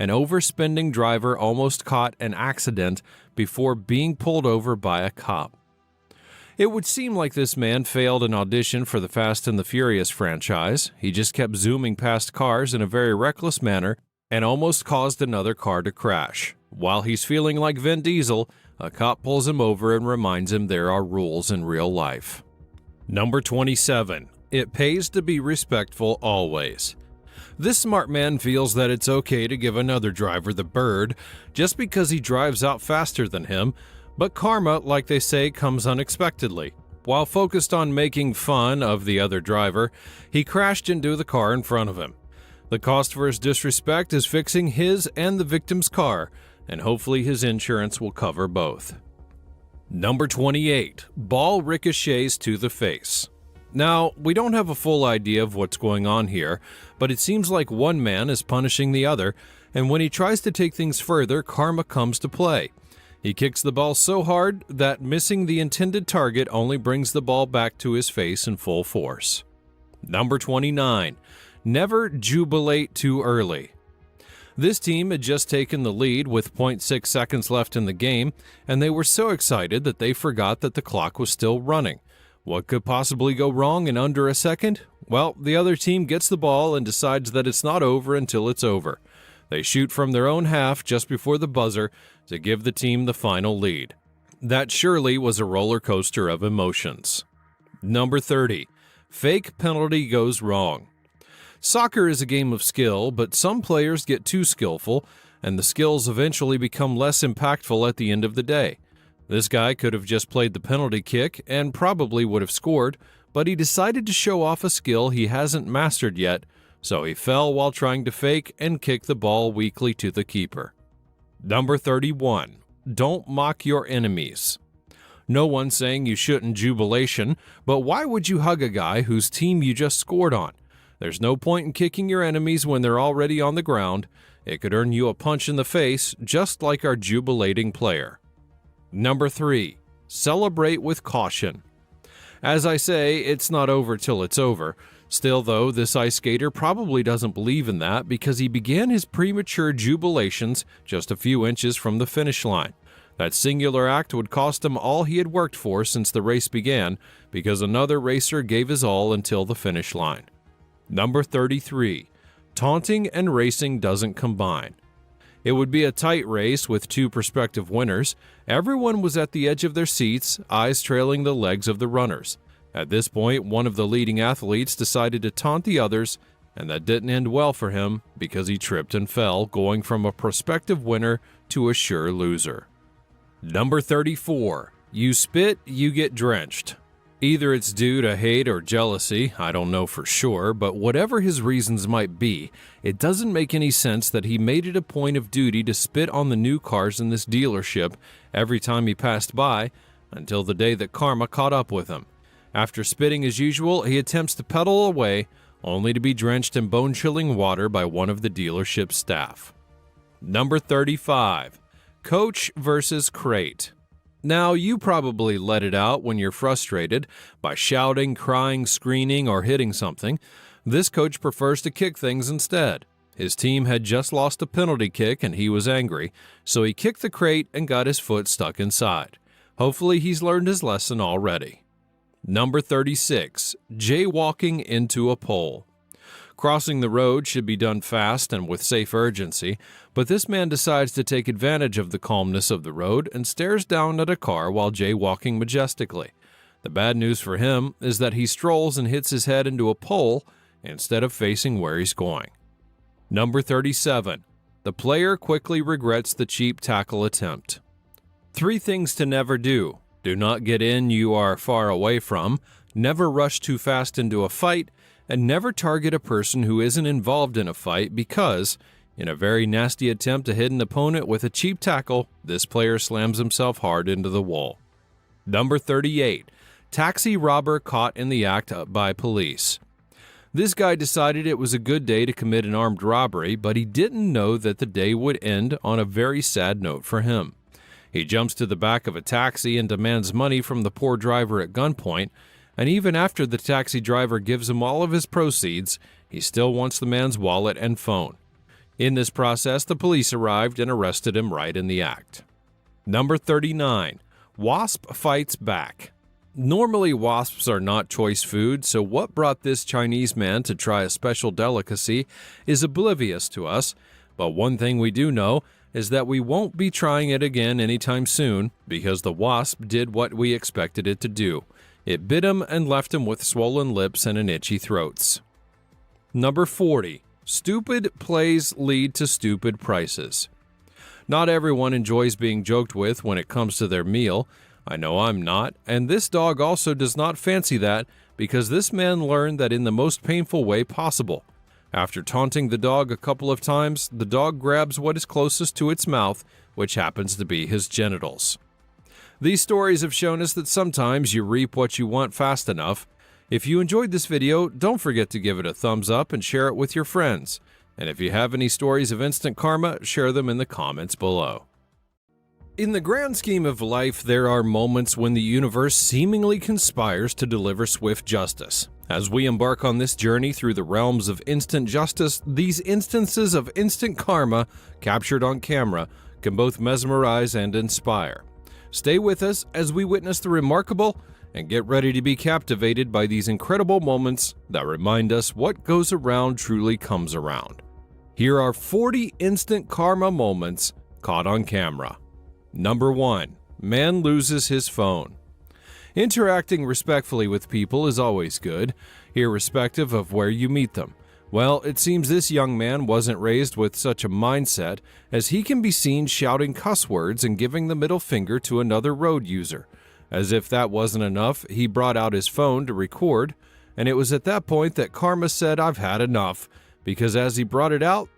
an overspending driver almost caught an accident before being pulled over by a cop. It would seem like this man failed an audition for the Fast and the Furious franchise. He just kept zooming past cars in a very reckless manner and almost caused another car to crash. While he's feeling like Vin Diesel, a cop pulls him over and reminds him there are rules in real life. Number 27. It pays to be respectful always. This smart man feels that it's okay to give another driver the bird just because he drives out faster than him, but karma, like they say, comes unexpectedly. While focused on making fun of the other driver, he crashed into the car in front of him. The cost for his disrespect is fixing his and the victim's car, and hopefully his insurance will cover both. Number 28. Ball ricochets to the face. Now, we don't have a full idea of what's going on here, but it seems like one man is punishing the other, and when he tries to take things further, karma comes to play. He kicks the ball so hard that missing the intended target only brings the ball back to his face in full force. Number 29. Never jubilate too early. This team had just taken the lead with 0.6 seconds left in the game, and they were so excited that they forgot that the clock was still running. What could possibly go wrong in under a second? Well, the other team gets the ball and decides that it's not over until it's over. They shoot from their own half just before the buzzer to give the team the final lead. That surely was a roller coaster of emotions. Number 30. Fake penalty goes wrong. Soccer is a game of skill, but some players get too skillful, and the skills eventually become less impactful at the end of the day. This guy could have just played the penalty kick and probably would have scored, but he decided to show off a skill he hasn't mastered yet, so he fell while trying to fake and kick the ball weakly to the keeper. Number 31. Don't mock your enemies. No one's saying you shouldn't jubilation, but why would you hug a guy whose team you just scored on? There's no point in kicking your enemies when they're already on the ground. It could earn you a punch in the face, just like our jubilating player. Number 3. Celebrate with caution. As I say, it's not over till it's over. Still, though, this ice skater probably doesn't believe in that because he began his premature jubilations just a few inches from the finish line. That singular act would cost him all he had worked for since the race began because another racer gave his all until the finish line. Number 33. Taunting and racing doesn't combine. It would be a tight race with two prospective winners. Everyone was at the edge of their seats, eyes trailing the legs of the runners. At this point, one of the leading athletes decided to taunt the others, and that didn't end well for him because he tripped and fell, going from a prospective winner to a sure loser. Number 34. You spit, you get drenched. Either it's due to hate or jealousy, I don't know for sure, but whatever his reasons might be, it doesn't make any sense that he made it a point of duty to spit on the new cars in this dealership every time he passed by, until the day that karma caught up with him. After spitting as usual, he attempts to pedal away, only to be drenched in bone-chilling water by one of the dealership's staff. Number 35. Coach versus crate. Now, you probably let it out when you're frustrated by shouting, crying, screaming, or hitting something. This coach prefers to kick things instead. His team had just lost a penalty kick and he was angry, so he kicked the crate and got his foot stuck inside. Hopefully, he's learned his lesson already. Number 36. Jaywalking into a pole. Crossing the road should be done fast and with safe urgency, but this man decides to take advantage of the calmness of the road and stares down at a car while jaywalking majestically. The bad news for him is that he strolls and hits his head into a pole instead of facing where he's going. Number 37. The player quickly regrets the cheap tackle attempt. 3 things to never do. Do not get in you are far away from, never rush too fast into a fight, and never target a person who isn't involved in a fight because, in a very nasty attempt to hit an opponent with a cheap tackle, this player slams himself hard into the wall. Number 38. Taxi robber caught in the act by police. This guy decided it was a good day to commit an armed robbery, but he didn't know that the day would end on a very sad note for him. He jumps to the back of a taxi and demands money from the poor driver at gunpoint, and even after the taxi driver gives him all of his proceeds, he still wants the man's wallet and phone. In this process, the police arrived and arrested him right in the act. Number 39. Wasp fights back. Normally, wasps are not choice food, so what brought this Chinese man to try a special delicacy is oblivious to us, but one thing we do know is that we won't be trying it again anytime soon because the wasp did what we expected it to do. It bit him and left him with swollen lips and an itchy throats. Number 40. Stupid plays lead to stupid prices. Not everyone enjoys being joked with when it comes to their meal. I know I'm not, and this dog also does not fancy that because this man learned that in the most painful way possible. After taunting the dog a couple of times, the dog grabs what is closest to its mouth, which happens to be his genitals. These stories have shown us that sometimes you reap what you want fast enough. If you enjoyed this video, don't forget to give it a thumbs up and share it with your friends. And if you have any stories of instant karma, share them in the comments below. In the grand scheme of life, there are moments when the universe seemingly conspires to deliver swift justice. As we embark on this journey through the realms of instant justice, these instances of instant karma, captured on camera, can both mesmerize and inspire. Stay with us as we witness the remarkable and get ready to be captivated by these incredible moments that remind us what goes around truly comes around. Here are 40 instant karma moments caught on camera. Number 1. Man loses his phone. Interacting respectfully with people is always good, irrespective of where you meet them. Well, it seems this young man wasn't raised with such a mindset, as he can be seen shouting cuss words and giving the middle finger to another road user. As if that wasn't enough, he brought out his phone to record, and it was at that point that karma said, "I've had enough," because as he brought it out,